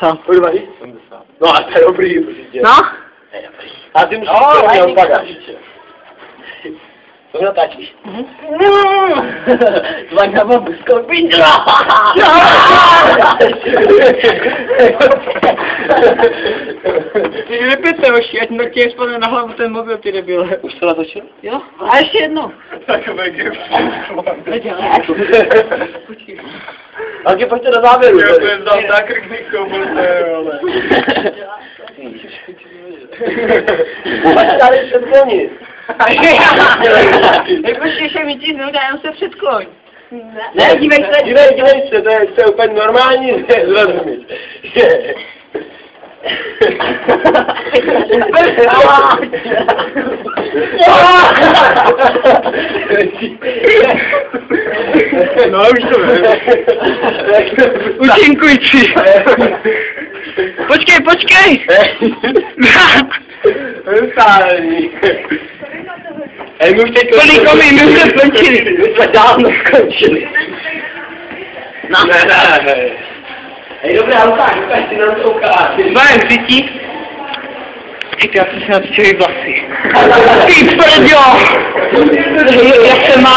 Co? Kurva, 70. No a to je dobrý, prostě. No? A ty musíš to bagaž. To natáčíš. Zvaň na babuskou pindra! Ty repete už, ať na tě spadne na hlavu ten mobil, ty debile. Už to natočil? Jo? A ještě jedno. Takové gifty. Nedělej. Ale pojďte do závěru. Já jsem dal na krk nikomu, vole. Pojď tady předklonit. Jak už ještě mi ti neudájem se předkloň. Ne, dívej se. Dívej se, to je úplně normální, zrozumíš. No už to vím. Účinkující. Počkej! Vystávení. My už teď my už jsme skončili. My jsme dávno skončili. No. Ne. Hej, dobré, ukáž si nám to ukáž. Budem cítit. Já jsem si natočil vlasy. Ty prďo! Jak se mám?